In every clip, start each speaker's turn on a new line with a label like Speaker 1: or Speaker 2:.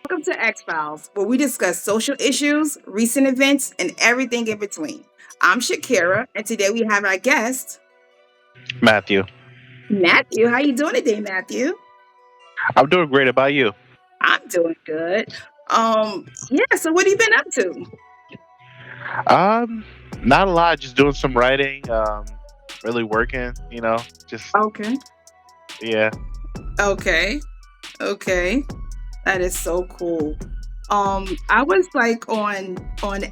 Speaker 1: Welcome to X Files, where we discuss social issues, recent events, and everything in between. I'm Shakira, and today we have our guest,
Speaker 2: Matthew.
Speaker 1: Matthew. How you doing today, Matthew?
Speaker 2: I'm doing great. About you?
Speaker 1: I'm doing good. Yeah. So what have you been up to?
Speaker 2: Um, Not a lot. Just doing some writing. Really working. Just
Speaker 1: Okay.
Speaker 2: yeah.
Speaker 1: Okay. Okay. That is so cool. I was like on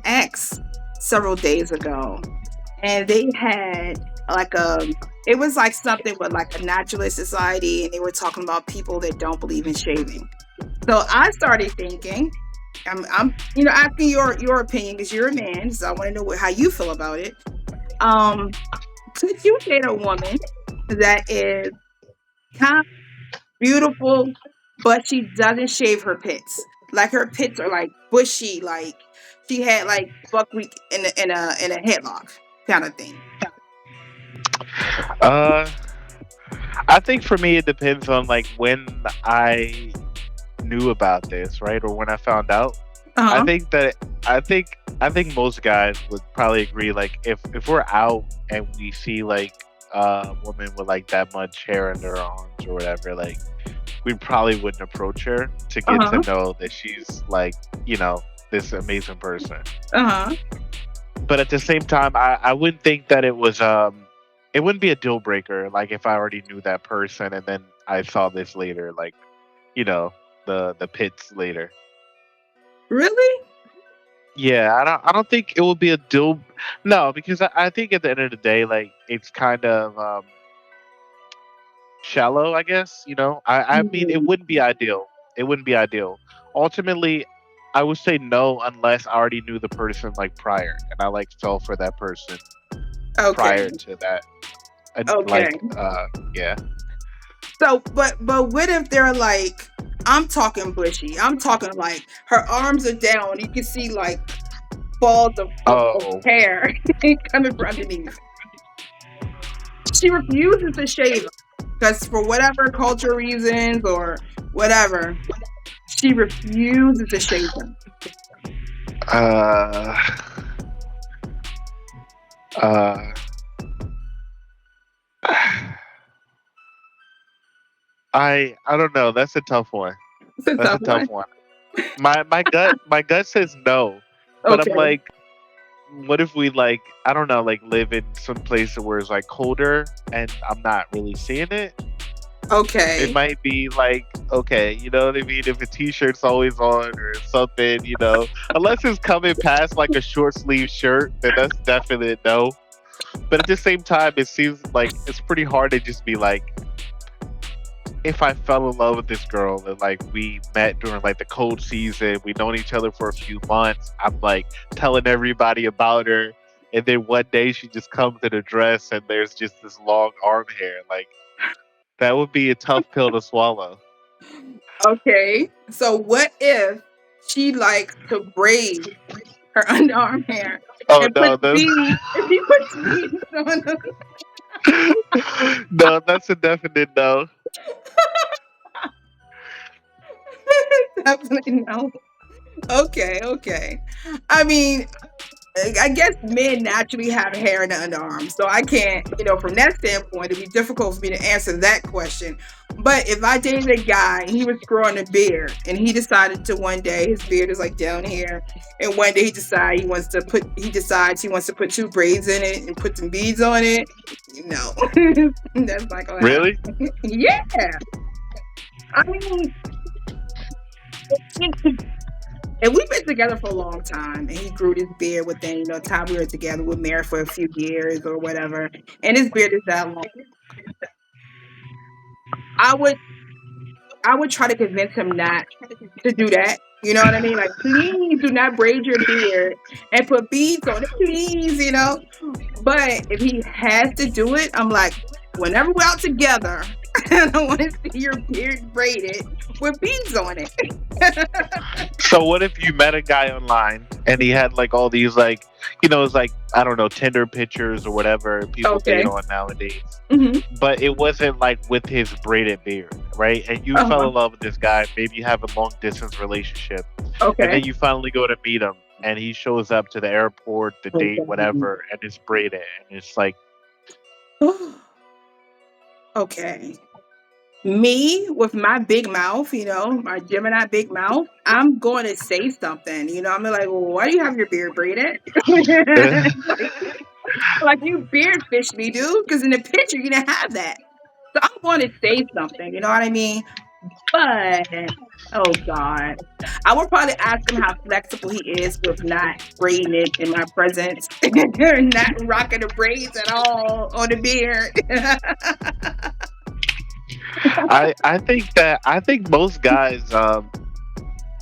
Speaker 1: X several days ago, and they had like it was like something with like a naturalist society, and they were talking about people that don't believe in shaving. So I started thinking, I'm asking your opinion because you're a man, so I want to know how you feel about it. Um, could you date a woman that is kind of beautiful, but she doesn't shave her pits? Like her pits are like bushy, like she had like buckwheat in a headlock kind of thing.
Speaker 2: Uh, I think for me it depends on like when I knew about this, right, or when I found out. I
Speaker 1: Uh
Speaker 2: think that I think most guys would probably agree. Like if we're out and we see like a woman with like that much hair in their arms or whatever, like we probably wouldn't approach her to
Speaker 1: huh.
Speaker 2: get
Speaker 1: Uh
Speaker 2: to
Speaker 1: huh.
Speaker 2: know that she's like, this amazing person.
Speaker 1: Uh huh.
Speaker 2: But at the same time, I wouldn't think that it wouldn't be a deal breaker, like if I already knew that person and then I saw this later, like, you know, the pits later.
Speaker 1: Really?
Speaker 2: Yeah, I don't think it would be a deal. No, because I think at the end of the day, like it's kind of shallow, I guess. I mean, it
Speaker 1: Mhm.
Speaker 2: wouldn't be ideal. It wouldn't be ideal. Ultimately, I would say no unless I already knew the person like prior, and I like fell for that person
Speaker 1: Okay.
Speaker 2: prior to that. And
Speaker 1: Okay.
Speaker 2: yeah.
Speaker 1: So, but what if they're like, I'm talking bushy. I'm talking like her arms are down. You can see like balls of
Speaker 2: Oh,
Speaker 1: hair coming from underneath. She refuses to shave because for whatever cultural reasons or whatever, she refuses to shave them.
Speaker 2: uh, uh, I don't know. That's a tough one.
Speaker 1: It's a
Speaker 2: That's
Speaker 1: tough
Speaker 2: a tough
Speaker 1: one.
Speaker 2: one. My gut says no, but I'm
Speaker 1: Okay.
Speaker 2: like, what if we like I don't know, like live in some place where it's like colder and I'm not really seeing it. It
Speaker 1: Okay.
Speaker 2: might be like, okay, you know what I mean? If a t-shirt's always on or something, unless it's coming past like a short sleeve shirt, then that's definite no. But at the same time, it seems like it's pretty hard to just be like, if I fell in love with this girl and like we met during like the cold season, we known each other for a few months, I'm like telling everybody about her, and then one day she just comes in a dress and there's just this long arm hair. Like that would be a tough pill to swallow.
Speaker 1: Okay. So what if she likes to braid her underarm hair
Speaker 2: Oh
Speaker 1: and put
Speaker 2: no, that's
Speaker 1: beads? If he puts beads on them,
Speaker 2: no, that's a definite no.
Speaker 1: definitely no. Okay, okay. I mean, I guess men naturally have hair in the underarms, so I can't, from that standpoint, it'd be difficult for me to answer that question. But if I dated a guy and he was growing a beard, and he decided to one day his beard is like down here, and one day he decides he wants to put two braids in it and put some beads on it, no, that's not gonna
Speaker 2: Really?
Speaker 1: happen. Yeah, I mean, and we've been together for a long time, and he grew this beard within, time we were together. We were married for a few years or whatever, and his beard is that long. I would, I would try to convince him not to do that. You know what I mean? Like, please do not braid your beard and put beads on it, please. But if he has to do it, I'm like, whenever we're out together, I don't want to see your beard braided with beads on it.
Speaker 2: So what if you met a guy online and he had like all these like, it's like, I don't know, Tinder pictures or whatever people date
Speaker 1: Okay.
Speaker 2: on nowadays,
Speaker 1: Hmm.
Speaker 2: but it wasn't like with his braided beard, right? And you fell
Speaker 1: Uh-huh.
Speaker 2: in love with this guy, maybe you have a long distance relationship, and
Speaker 1: Okay.
Speaker 2: then you finally go to meet him and he shows up to the airport, the
Speaker 1: Oh,
Speaker 2: date,
Speaker 1: God.
Speaker 2: whatever, and it's braided and it's like,
Speaker 1: Okay. Me with my big mouth, my Gemini big mouth, I'm going to say something. I'm like, well, why do you have your beard braided? like, like you beard fished me, dude, because in the picture you didn't have that. So I'm going to say something. You know what I mean? But oh God, I would probably ask him how flexible he is with not braiding it in my presence, not rocking the braids at all on the beard.
Speaker 2: I think most guys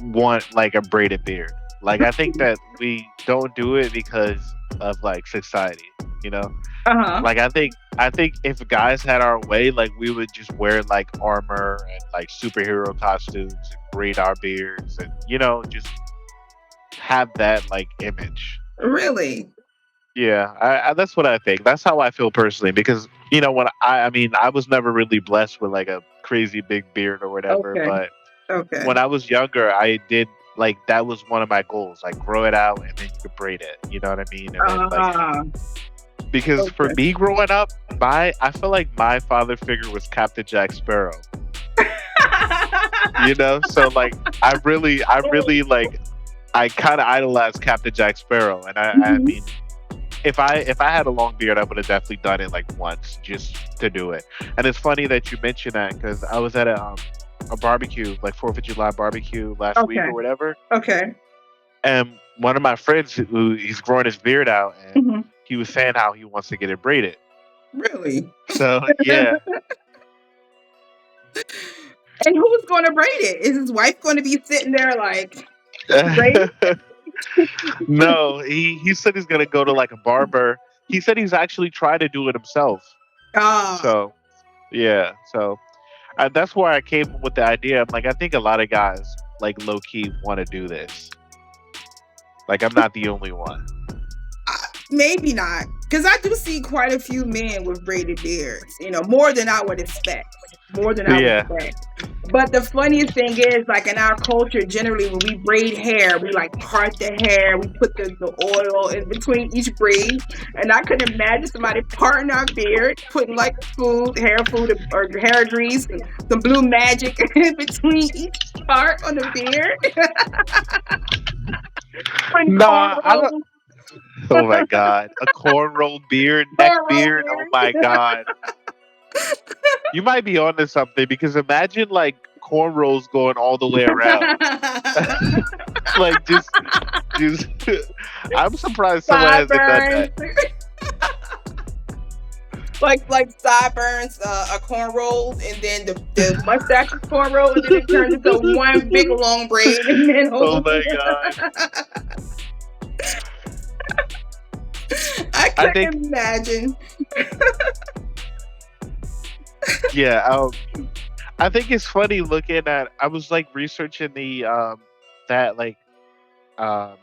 Speaker 2: want like a braided beard. Like I think that we don't do it because of like society, you know?
Speaker 1: Uh-huh.
Speaker 2: Like I think if guys had our way, like we would just wear like armor and like superhero costumes and braid our beards and just have that like image.
Speaker 1: Really?
Speaker 2: Yeah, that's what I think. That's how I feel personally because when I mean I was never really blessed with like a crazy big beard or whatever,
Speaker 1: Okay.
Speaker 2: but
Speaker 1: Okay.
Speaker 2: when I was younger, I did like that was one of my goals, like grow it out and then you could braid it. You know what I mean? And then like
Speaker 1: Uh-huh.
Speaker 2: because for
Speaker 1: Okay.
Speaker 2: me growing up, my I feel like my father figure was Captain Jack Sparrow. So like I really like I kind of idolized Captain Jack Sparrow, and I
Speaker 1: Mhm.
Speaker 2: mean if I had a long beard, I would have definitely done it like once just to do it. And it's funny that you mentioned that because I was at a barbecue, like Fourth of July barbecue last week
Speaker 1: Okay.
Speaker 2: or whatever,
Speaker 1: Okay.
Speaker 2: and one of my friends who he's growing his beard out, and
Speaker 1: Mhm.
Speaker 2: he was saying how he wants to get it braided.
Speaker 1: Really?
Speaker 2: So yeah.
Speaker 1: And who's going to braid it? Is his wife going to be sitting there like braid?
Speaker 2: No, he said he's gonna go to like a barber. He said he's actually tried to do it himself.
Speaker 1: Ah,
Speaker 2: So yeah, so that's why I came up with the idea. I'm like, I think a lot of guys like low key want to do this. Like, I'm not the only one.
Speaker 1: maybe not. Because I do see quite a few men with braided beards, more than I would expect. More than I would
Speaker 2: Yeah.
Speaker 1: expect. But the funniest thing is, like in our culture, generally when we braid hair, we like part the hair, we put the oil in between each braid. And I could imagine somebody parting our beard, putting like hair food, or hair grease, and some blue magic in between each part on the beard, putting
Speaker 2: Nah, I don't.
Speaker 1: cornrows,
Speaker 2: Oh my god, a cornrow beard, neck
Speaker 1: cornrow
Speaker 2: beard. Oh my
Speaker 1: beard.
Speaker 2: god, you might be onto something because imagine like cornrows going all the way around. Like just. I'm surprised someone hasn't done
Speaker 1: Sideburns,
Speaker 2: that.
Speaker 1: like sideburns, a cornrows, and then the mustache is cornrows, and then it turns into one big long braid, and then
Speaker 2: Oh my god.
Speaker 1: I
Speaker 2: I
Speaker 1: couldn't
Speaker 2: think
Speaker 1: imagine.
Speaker 2: yeah. I think it's funny looking at. I was like researching the that um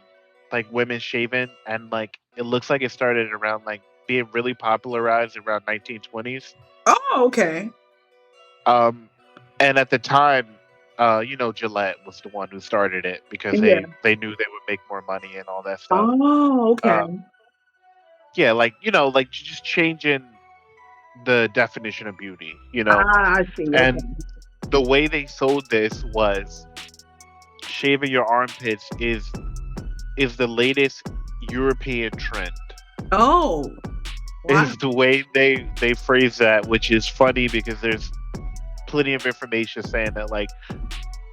Speaker 2: like women shaving, and like it looks like it started around like being really popularized around 1920s.
Speaker 1: Oh, okay.
Speaker 2: Um, and at the time, Gillette was the one who started it because
Speaker 1: Yeah.
Speaker 2: they knew they would make more money and all that stuff.
Speaker 1: Oh, okay.
Speaker 2: Uh, yeah, like like just changing the definition of beauty,
Speaker 1: Ah, I see.
Speaker 2: and
Speaker 1: Okay.
Speaker 2: the way they sold this was shaving your armpits is the latest European trend.
Speaker 1: Oh, wow.
Speaker 2: Is the way they phrase that, which is funny because there's plenty of information saying that like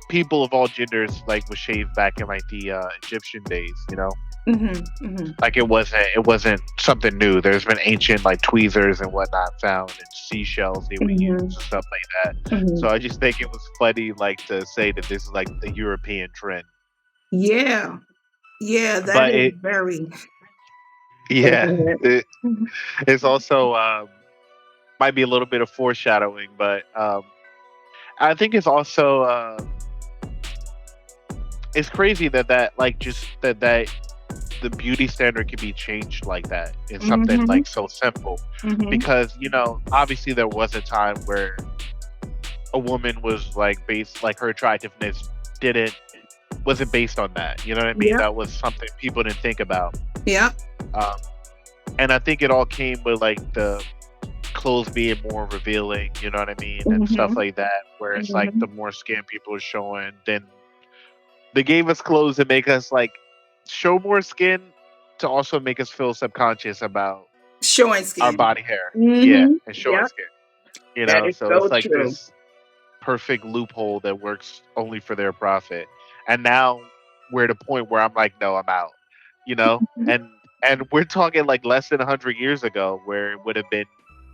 Speaker 2: people of all genders like was shaved back in like the Egyptian days.
Speaker 1: Hmm. Hmm.
Speaker 2: Like it wasn't something new. There's been ancient like tweezers and whatnot found and seashells they would use and
Speaker 1: Hmm.
Speaker 2: stuff like that.
Speaker 1: Hmm.
Speaker 2: So I just think it was funny like to say that this is like the European trend.
Speaker 1: Yeah. Yeah, that
Speaker 2: But
Speaker 1: is
Speaker 2: it
Speaker 1: very. Oh,
Speaker 2: yeah,
Speaker 1: go ahead.
Speaker 2: it,
Speaker 1: Mhm.
Speaker 2: it's also might be a little bit of foreshadowing, but I think it's also it's crazy that like just that the beauty standard can be changed like that in something
Speaker 1: Mhm.
Speaker 2: like so simple,
Speaker 1: Mhm.
Speaker 2: because obviously there was a time where a woman was like based, like her attractiveness didn't wasn't based on that. You know what I mean?
Speaker 1: Yep.
Speaker 2: That was something people didn't think about.
Speaker 1: Yep.
Speaker 2: Um, and I think it all came with like the clothes being more revealing, you know what I mean, and stuff
Speaker 1: Mhm.
Speaker 2: like that. Where it's like
Speaker 1: Mhm.
Speaker 2: the more skin people are showing, then they gave us clothes to make us like show more skin, to also make us feel subconscious about
Speaker 1: Showing
Speaker 2: our
Speaker 1: skin.
Speaker 2: body hair. Yeah,
Speaker 1: Mhm.
Speaker 2: and showing
Speaker 1: Yep.
Speaker 2: skin.
Speaker 1: That is
Speaker 2: So
Speaker 1: so
Speaker 2: it's like
Speaker 1: true.
Speaker 2: this perfect loophole that works only for their profit. And now we're at a point where I'm like, no, I'm out. You know, and we're talking like less than 100 years ago, where it would have been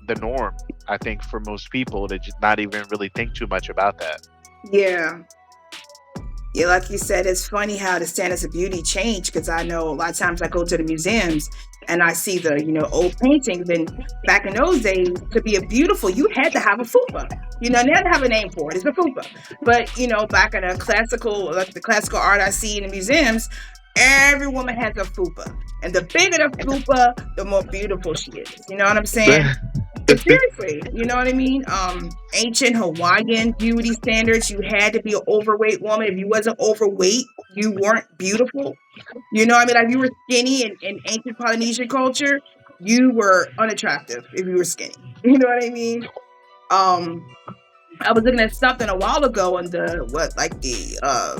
Speaker 2: the norm, I think, for most people to just not even really think too much about that.
Speaker 1: Yeah. Yeah, like you said, it's funny how the standards of beauty change because I know a lot of times I go to the museums and I see the, old paintings. And back in those days, to be a beautiful, you had to have a fupa. They had to have a name for it. It's a fupa. But, back in like the classical art I see in the museums, every woman has a fupa. And the bigger the fupa, the more beautiful she is. You know what I'm saying? Seriously, you know what I mean? Ancient Hawaiian beauty standards, you had to be an overweight woman. If you wasn't overweight, you weren't beautiful. You know what I mean? Like you were skinny in ancient Polynesian culture, you were unattractive if you were skinny. You know what I mean? Um, I was looking at something a while ago in the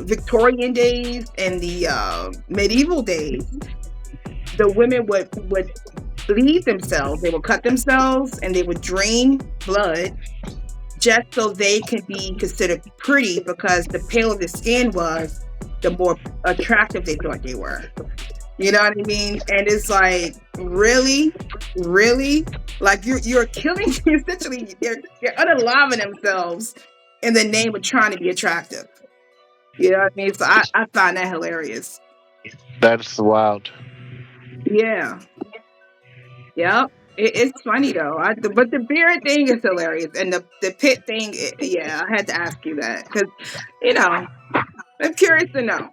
Speaker 1: Victorian days and the medieval days. The women would bleed themselves. They would cut themselves and they would drain blood just so they could be considered pretty because the paler the skin was, the more attractive they thought they were. You know what I mean? And it's like, really, really, like you're killing essentially. They're unaliving themselves in the name of trying to be attractive. You know what I mean? So I find that hilarious.
Speaker 2: That's wild.
Speaker 1: Yeah. Yep. It's funny though. But the beard thing is hilarious, and the pit thing. Yeah, I had to ask you that because you know I'm curious to know.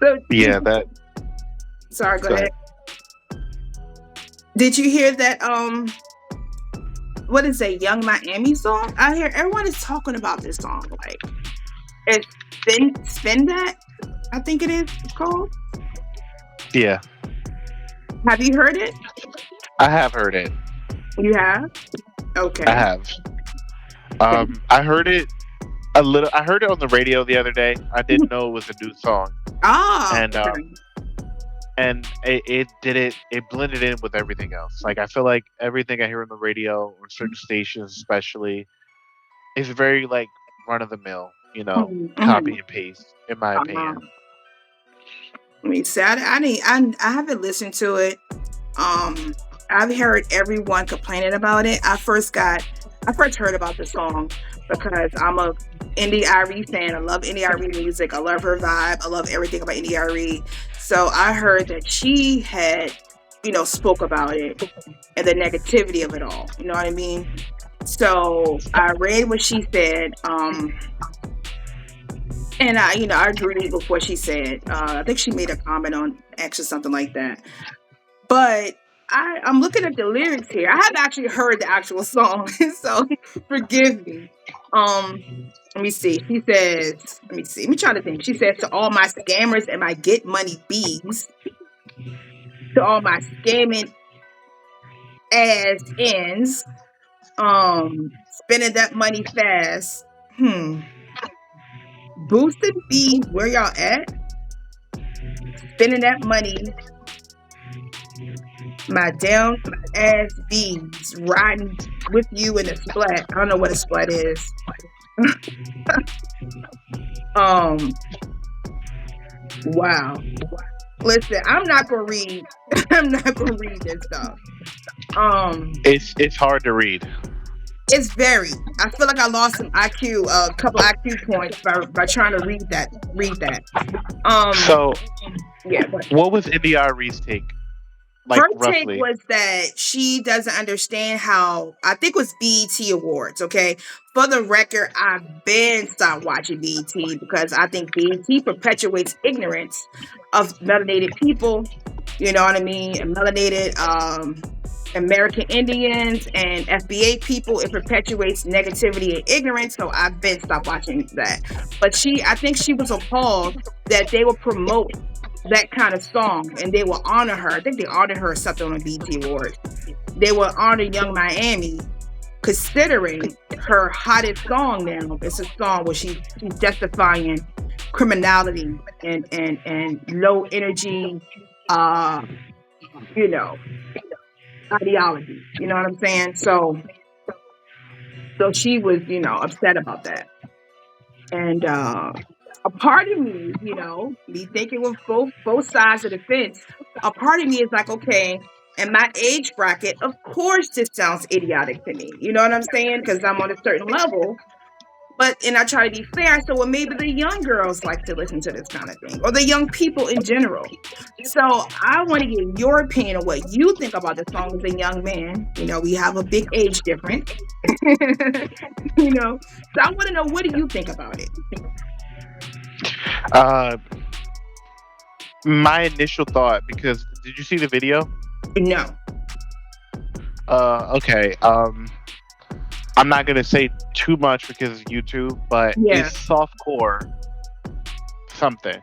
Speaker 1: So,
Speaker 2: Yeah, that.
Speaker 1: sorry. Go
Speaker 2: Go
Speaker 1: ahead.
Speaker 2: ahead.
Speaker 1: Did you hear that? What is a Young Miami song? I hear everyone is talking about this song. Like it's spin that. I think it is called.
Speaker 2: Yeah,
Speaker 1: Have you heard it?
Speaker 2: I have heard it.
Speaker 1: You have.
Speaker 2: I
Speaker 1: Okay.
Speaker 2: have.
Speaker 1: Okay.
Speaker 2: I heard it a little. I heard it on the radio the other day. I didn't know it was a new song,
Speaker 1: Ah.
Speaker 2: and
Speaker 1: Okay.
Speaker 2: it did it. It blended in with everything else. Like I feel like everything I hear on the radio or certain stations, especially, is very like run of the mill.
Speaker 1: Mm-hmm.
Speaker 2: Copy and paste, in my opinion.
Speaker 1: Um, Let me see. I haven't listened to it. Um, I've heard everyone complaining about it. I first heard about the song because I'm a Indie Irie fan. I love Indie Irie music. I love her vibe. I love everything about Indie Irie. So I heard that she had, spoke about it and the negativity of it all. You know what I mean? So I read what she said. And I agreed with what she said. I think she made a comment on X or something like that. But I'm looking at the lyrics here. I haven't actually heard the actual song, so forgive me. Um, Let me see. She says, let me see. Let me try to think. She says, to all my scammers and my get money bees, to all my scamming ass ends, spending that money fast. Boosted bees, where y'all at? Spending that money, my down ass bees riding with you in a splat. I don't know what a splat is. Um, wow. Listen, I'm not gonna read. I'm not gonna read this stuff. Um,
Speaker 2: It's hard to read.
Speaker 1: it's very. I feel like I lost some IQ, a couple IQ points by trying to read that. Um,
Speaker 2: So,
Speaker 1: yeah, but
Speaker 2: what was India Ree's take? like
Speaker 1: Her take
Speaker 2: roughly?
Speaker 1: was that she doesn't understand how, I think it was BET Awards, okay? For the record, I've been stopped watching BET because I think BET perpetuates ignorance of melanated people, you know what I mean? And melanated American Indians and FBA people. It perpetuates negativity and ignorance. So I've been stopped watching that. But I think she was appalled that they will promote that kind of song and they will honor her. I think they honored her or something on the BT Awards. They will honor Young Miami, considering her hottest song now. It's a song where she's justifying criminality and low energy, uh, you know, ideology. You know what I'm saying? So she was, upset about that. And a part of me, me thinking with both sides of the fence, a part of me is like, okay, in my age bracket, of course this sounds idiotic to me. You know what I'm saying? Because I'm on a certain level. And I try to be fair. So, well, maybe the young girls like to listen to this kind of thing, or the young people in general. So, I want to get your opinion on what you think about the song as a young man. We have a big age difference. So I want to know, what do you think about it?
Speaker 2: Uh, my initial thought, because did you see the video?
Speaker 1: No.
Speaker 2: Okay. I'm not gonna say too much because it's YouTube, but
Speaker 1: Yeah.
Speaker 2: it's softcore something.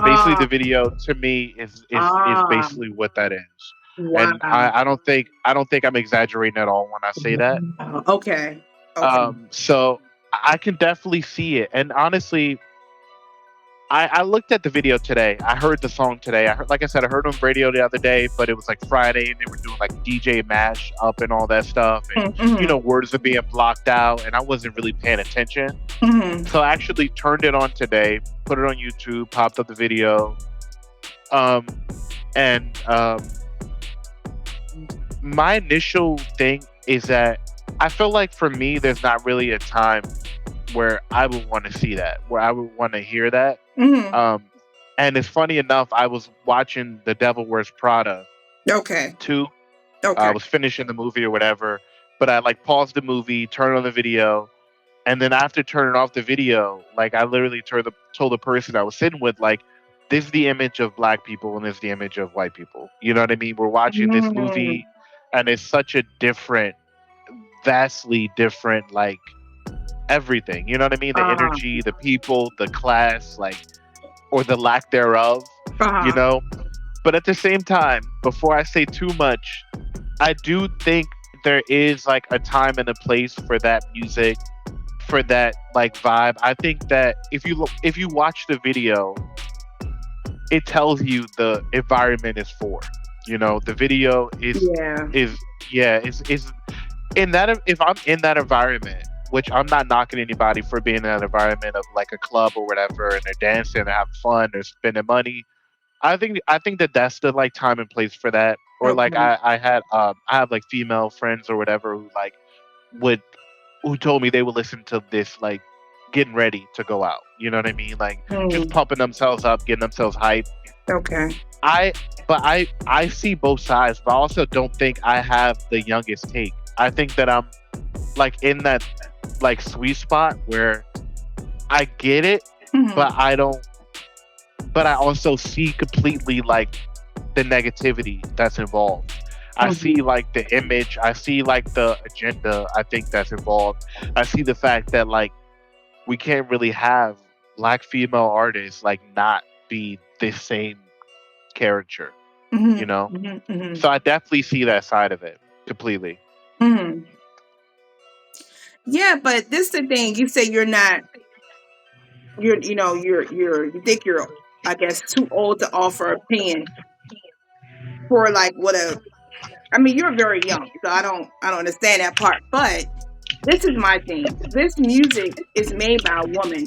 Speaker 2: Basically
Speaker 1: Ah.
Speaker 2: the video to me is
Speaker 1: Ah.
Speaker 2: basically what that is. And
Speaker 1: Wow.
Speaker 2: I don't think I'm exaggerating at all when I say that.
Speaker 1: Wow. Okay. Okay.
Speaker 2: So I can definitely see it. And honestly, I looked at the video today. I heard the song today. Like I said, I heard it on radio the other day, but it was like Friday, and they were doing like DJ mash up and all that stuff, and
Speaker 1: Mm-hmm.
Speaker 2: words are being blocked out, and I wasn't really paying attention.
Speaker 1: Mm-hmm.
Speaker 2: So I actually turned it on today, put it on YouTube, popped up the video, um, and my initial thing is that I feel like for me, there's not really a time where I would want to see that, where I would want to hear that.
Speaker 1: Mm-hmm.
Speaker 2: Um, and it's funny enough, I was watching The Devil Wears Prada
Speaker 1: Okay.
Speaker 2: 2. I
Speaker 1: Okay.
Speaker 2: was finishing the movie or whatever, but I like paused the movie, turned on the video, and then after turning off the video, like I literally told the person I was sitting with, like, this is the image of black people and this is the image of white people. You know what I mean? We're watching this
Speaker 1: Mm-hmm.
Speaker 2: movie, and it's such a different, vastly different, like everything. You know what I mean? The
Speaker 1: Uh-huh.
Speaker 2: energy, the people, the class, like, or the lack thereof, you
Speaker 1: Uh-huh.
Speaker 2: know? But at the same time, before I say too much, I do think there is like a time and a place for that music, for that like vibe. I think that if you watch the video, it tells you the environment is for. The video
Speaker 1: Yeah.
Speaker 2: is yeah, is in that, if I'm in that environment, which I'm not knocking anybody for being in that environment of like a club or whatever, and they're dancing, they're having fun, they're spending money. I think that that's the like time and place for that. Or like
Speaker 1: Okay.
Speaker 2: I have like female friends or whatever who like would who told me they would listen to this like getting ready to go out. You know what I mean? Like just
Speaker 1: Mm.
Speaker 2: pumping themselves up, getting themselves hyped.
Speaker 1: Okay.
Speaker 2: I but I see both sides, but I also don't think I have the youngest take. I think that I'm like in that like sweet spot where I get it,
Speaker 1: Mm-hmm.
Speaker 2: but I also see completely like the negativity that's involved. I see
Speaker 1: Mm-hmm.
Speaker 2: like the image, I see like the agenda I think that's involved. I see the fact that like we can't really have black female artists like not be the same caricature, you
Speaker 1: Mm-hmm.
Speaker 2: know?
Speaker 1: Mm-hmm. Mm-hmm.
Speaker 2: So I definitely see that side of it completely.
Speaker 1: Mm-hmm. Yeah, but this is the thing. You say you're not. You think you're, I guess, too old to offer opinion for like what a. I mean, you're very young, so I don't understand that part. But this is my thing. This music is made by a woman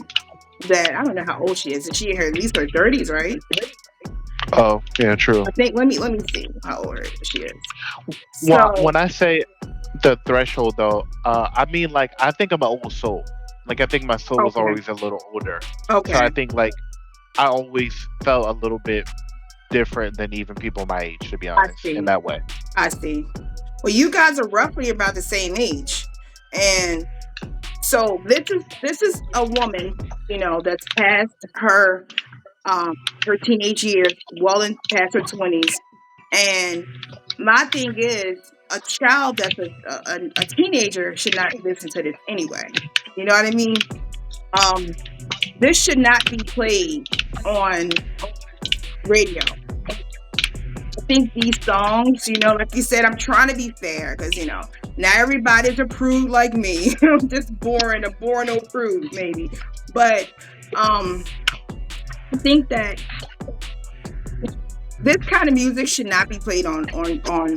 Speaker 1: that I don't know how old she is. Is she in her at least her 30s, right?
Speaker 2: Oh, yeah, true.
Speaker 1: I think let me see how old she is. So
Speaker 2: When I say the threshold, though, I mean like I think I'm an old soul. Like I think my soul was
Speaker 1: okay,
Speaker 2: always a little older. So
Speaker 1: okay,
Speaker 2: I think like I always felt a little bit different than even people my age, to be
Speaker 1: I
Speaker 2: honest, in
Speaker 1: see.
Speaker 2: that way.
Speaker 1: I see. Well, you guys are roughly about the same age, and so this is a woman, that's past um her teenage years, well in past her 20s, and my thing is a child that's a teenager should not listen to this anyway. You know what I mean? Um, this should not be played on radio. I think these songs, like you said, I'm trying to be fair because not everybody's a prude like me. I'm just boring, a boring old prude maybe, but um, I think that this kind of music should not be played on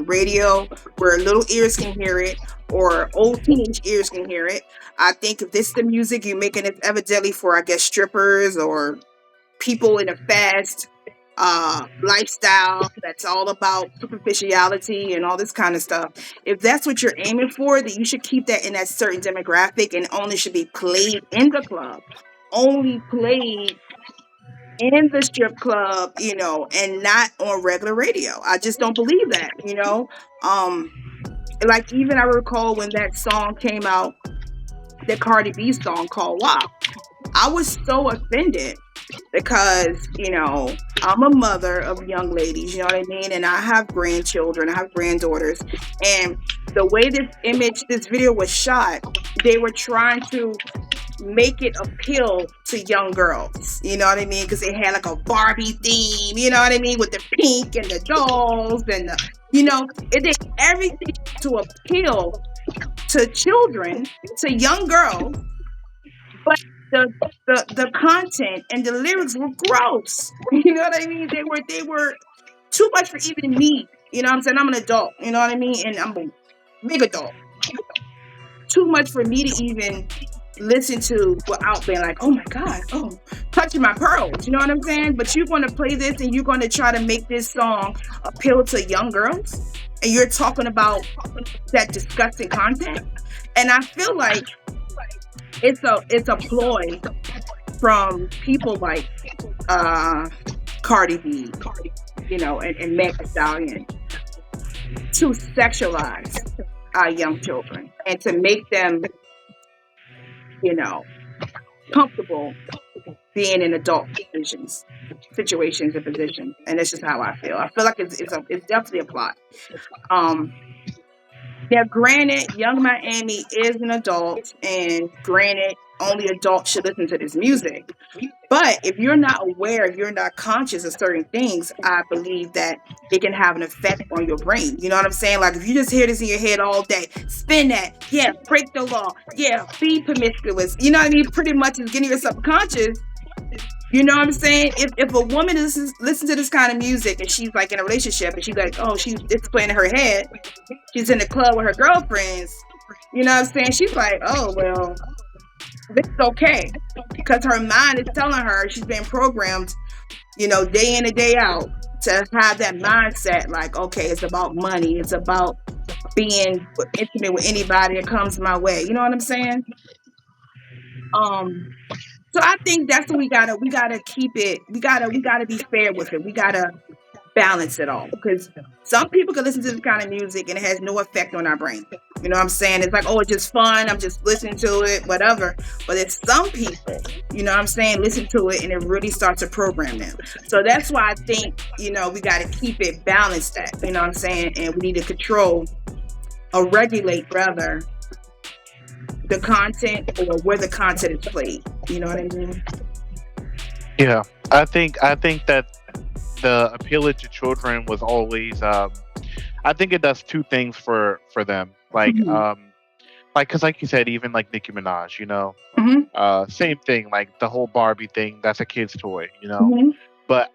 Speaker 1: radio where little ears can hear it or old teenage ears can hear it. I think if this is the music you're making, it evidently for, I guess, strippers or people in a fast lifestyle that's all about superficiality and all this kind of stuff. If that's what you're aiming for, then you should keep that in that certain demographic and only should be played in the club, only played in the strip club, and not on regular radio. I just don't believe that. Um, like even I recall when that song came out, the Cardi B song called WAP. I was so offended because, I'm a mother of young ladies, you know what I mean? And I have grandchildren, I have granddaughters. And the way this video was shot, they were trying to make it appeal to young girls, you know what I mean? Because they had like a Barbie theme, you know what I mean? With the pink and the dolls and it did everything to appeal to children, to young girls, but the content and the lyrics were gross. You know what I mean? They were too much for even me. You know what I'm saying? I'm an adult. You know what I mean? And I'm a big adult. Too much for me to even listen to without being like, oh my God, oh, clutching my pearls. You know what I'm saying? But you're going to play this and you're going to try to make this song appeal to young girls, and you're talking about that disgusting content. And I feel like it's a ploy from people like Cardi B, and Meg Thee Stallion to sexualize our young children and to make them, you know, comfortable being in adult situations and positions. And that's just how I feel. I feel like it's definitely a plot. Um, Now, granted, Young Miami is an adult, and granted, only adults should listen to this music. But if you're not aware, if you're not conscious of certain things, I believe that it can have an effect on your brain. You know what I'm saying? Like if you just hear this in your head all day, spin that, yeah, break the law, yeah, be promiscuous. You know what I mean? Pretty much is getting your subconscious. You know what I'm saying? If a woman listen to this kind of music and she's like in a relationship and she's like, oh, it's playing in her head, she's in the club with her girlfriends, you know what I'm saying? She's like, oh well, this is okay. Because her mind is telling her she's been programmed, day in and day out to have that mindset like, okay, it's about money, it's about being intimate with anybody that comes my way. You know what I'm saying? Um So I think that's what we gotta keep it. We gotta be fair with it. We gotta balance it all because some people can listen to this kind of music and it has no effect on our brain. You know what I'm saying? It's like, oh, it's just fun. I'm just listening to it, whatever. But if some people, you know what I'm saying, listen to it and it really starts to program them. So that's why I think, we gotta keep it balanced that, you know what I'm saying? And we need to control or regulate rather the content or where the content is played. You know what I mean?
Speaker 2: Yeah, I think that the appeal to children was always. I think it does two things for them.
Speaker 1: Hmm.
Speaker 2: Like because like you said, even like Nicki Minaj,
Speaker 1: Hmm.
Speaker 2: same thing. Like the whole Barbie thing, that's a kid's toy.
Speaker 1: Hmm.
Speaker 2: But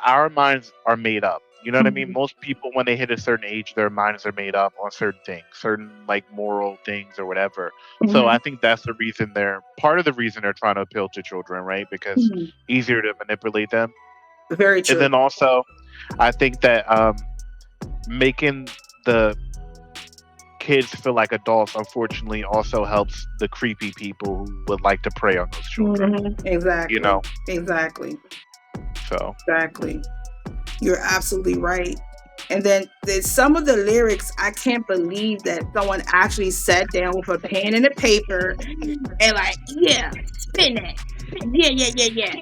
Speaker 2: our minds are made up. You know what I mean?
Speaker 1: Hmm.
Speaker 2: Most people when they hit a certain age, their minds are made up on certain things, certain like moral things or whatever. So I
Speaker 1: Hmm.
Speaker 2: think that's the reason they're part of the reason they're trying to appeal to children, right? Because
Speaker 1: Hmm.
Speaker 2: easier to manipulate them.
Speaker 1: Very
Speaker 2: And
Speaker 1: true.
Speaker 2: then also, I think that making the kids feel like adults, unfortunately, also helps the creepy people who would like to prey on those children.
Speaker 1: Hmm.
Speaker 2: You
Speaker 1: Exactly.
Speaker 2: know,
Speaker 1: Exactly.
Speaker 2: so
Speaker 1: Exactly. You're absolutely right. And then there's some of the lyrics, I can't believe that someone actually sat down with a pen and a paper and like, yeah, spin that. Yeah, yeah, yeah, yeah.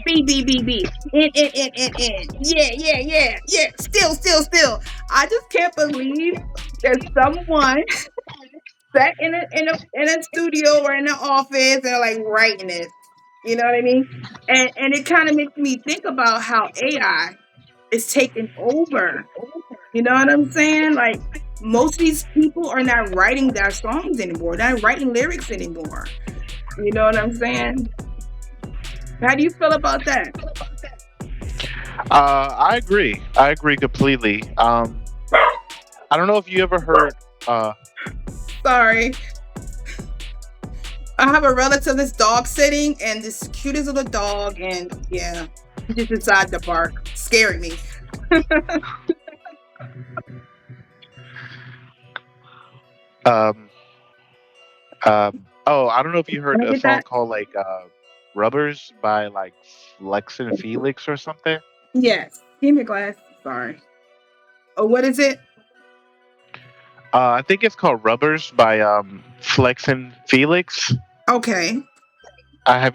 Speaker 1: B, B, B, B. In. Yeah, yeah, yeah, yeah. Still, still, still. I just can't believe that someone sat in a studio or in an office and like writing this. You know what I mean? And it kind of makes me think about how AI is taking over. You know what I'm saying? Like most of these people are not writing their songs anymore. They're not writing lyrics anymore. You know what I'm saying? How do you feel about that?
Speaker 2: I agree. I agree completely. I don't know if you ever heard. Uh,
Speaker 1: Sorry. I have a relative that's dog sitting and this cutest little dog and yeah, he just decided to bark. Scared me.
Speaker 2: um, oh, I don't know if you
Speaker 1: Can
Speaker 2: heard
Speaker 1: I
Speaker 2: a
Speaker 1: get
Speaker 2: song
Speaker 1: that?
Speaker 2: called like "Rubbers" by like Flex and Felix or something.
Speaker 1: Yes. Give me a glass. Sorry. Oh, what is it?
Speaker 2: I think it's called "Rubbers" by Flex and Felix.
Speaker 1: Okay.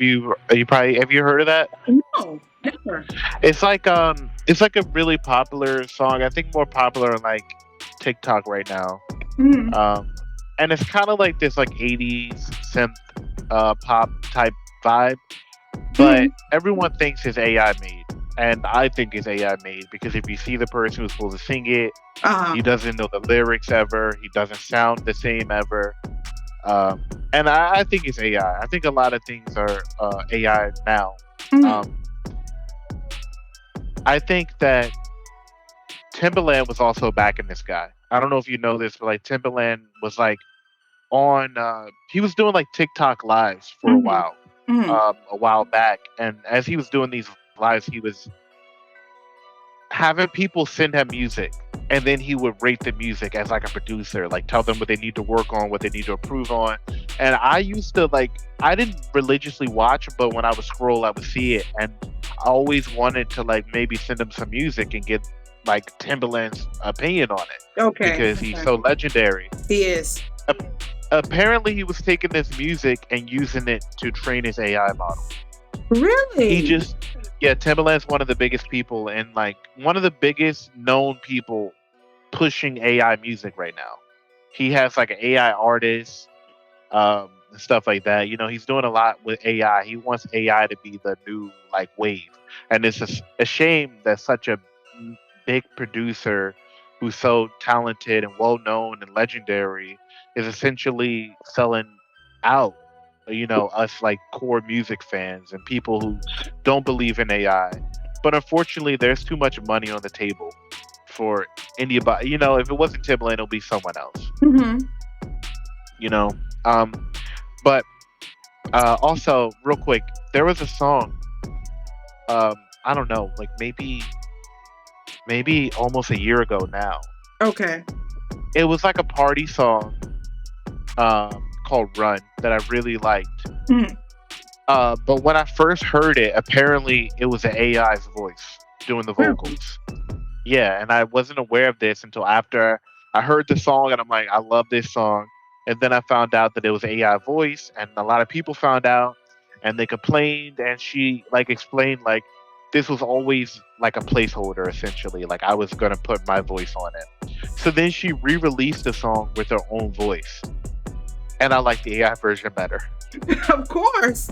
Speaker 2: You probably have you heard of that?
Speaker 1: No, never.
Speaker 2: It's like a really popular song. I think more popular on like TikTok right now.
Speaker 1: Mm-hmm.
Speaker 2: Um, and it's kind of like this like 80s synth pop type vibe, but
Speaker 1: Mm-hmm.
Speaker 2: everyone thinks it's AI made. And I think it's AI made because if you see the person who's supposed to sing it,
Speaker 1: Uh-huh.
Speaker 2: he doesn't know the lyrics ever. He doesn't sound the same ever. And I think it's AI. I think a lot of things are AI now.
Speaker 1: Mm-hmm.
Speaker 2: Um, I think that Timbaland was also back in this guy. I don't know if you know this, but like Timbaland was like on he was doing like TikTok lives for
Speaker 1: Mm-hmm. Mm-hmm.
Speaker 2: a while back, and as he was doing these lives, he was having people send him music, and then he would rate the music as like a producer, like tell them what they need to work on, what they need to improve on. And I used to like I didn't religiously watch, but when I would scroll, I would see it, and I always wanted to like maybe send him some music and get like Timbaland's opinion on it
Speaker 1: Okay.
Speaker 2: because he's
Speaker 1: Okay.
Speaker 2: so legendary.
Speaker 1: He is.
Speaker 2: Apparently he was taking this music and using it to train his AI model. He
Speaker 1: Really?
Speaker 2: just yeah, Timbaland's one of the biggest people and like one of the biggest known people pushing AI music right now. He has like an AI artist, and stuff like that. You know, he's doing a lot with AI. He wants AI to be the new like wave, and it's a shame that such a big producer who's so talented and well known and legendary is essentially selling out. You know, us like core music fans and people who don't believe in AI. But unfortunately, there's too much money on the table for anybody. You know, if it wasn't Timbaland, it'll be someone else.
Speaker 1: Mm-hmm.
Speaker 2: You know, um, but also, real quick, there was a song. I don't know, like maybe almost a year ago now.
Speaker 1: Okay.
Speaker 2: It was like a party song called "Run" that I really liked.
Speaker 1: Mm-hmm.
Speaker 2: But when I first heard it, apparently it was an AI's voice doing the
Speaker 1: Really?
Speaker 2: vocals. Yeah, and I wasn't aware of this until after I heard the song, and I'm like, I love this song. And then I found out that it was AI voice, and a lot of people found out, and they complained, and she like explained like this was always like a placeholder essentially, like I was gonna put my voice on it. So then she re-released the song with her own voice, and I like the AI version better.
Speaker 1: Of course.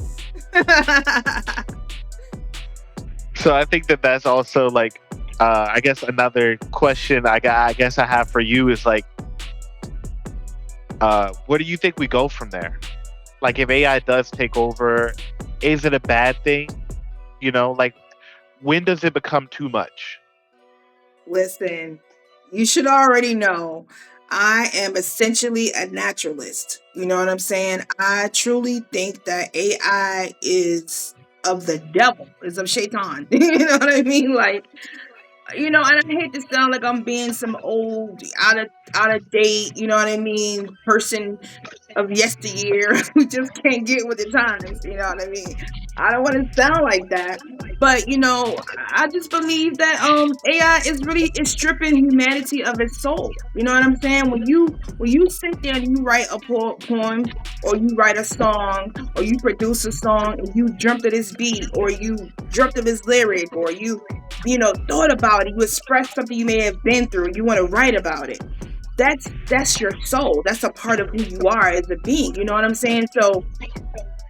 Speaker 2: So I think that that's also like, I guess another question I guess I have for you is like, where do you think we go from there? Like, if AI does take over, is it a bad thing? You know, like, when does it become too much?
Speaker 1: Listen, you should already know I am essentially a naturalist. You know what I'm saying? I truly think that AI is of the devil, is of Shaitan. You know what I mean? Like, and I hate to sound like I'm being some old, out of date, you know what I mean, person of yesteryear who just can't get with the times. You know what I mean? I don't want to sound like that, But I just believe that AI is really is stripping humanity of its soul. You know what I'm saying? When you sit there and you write a poem, or you write a song, or you produce a song and you dreamt of this beat, or you dreamt of this lyric, or you thought about it, you expressed something you may have been through, you want to write about it. That's your soul. That's a part of who you are as a being. You know what I'm saying? So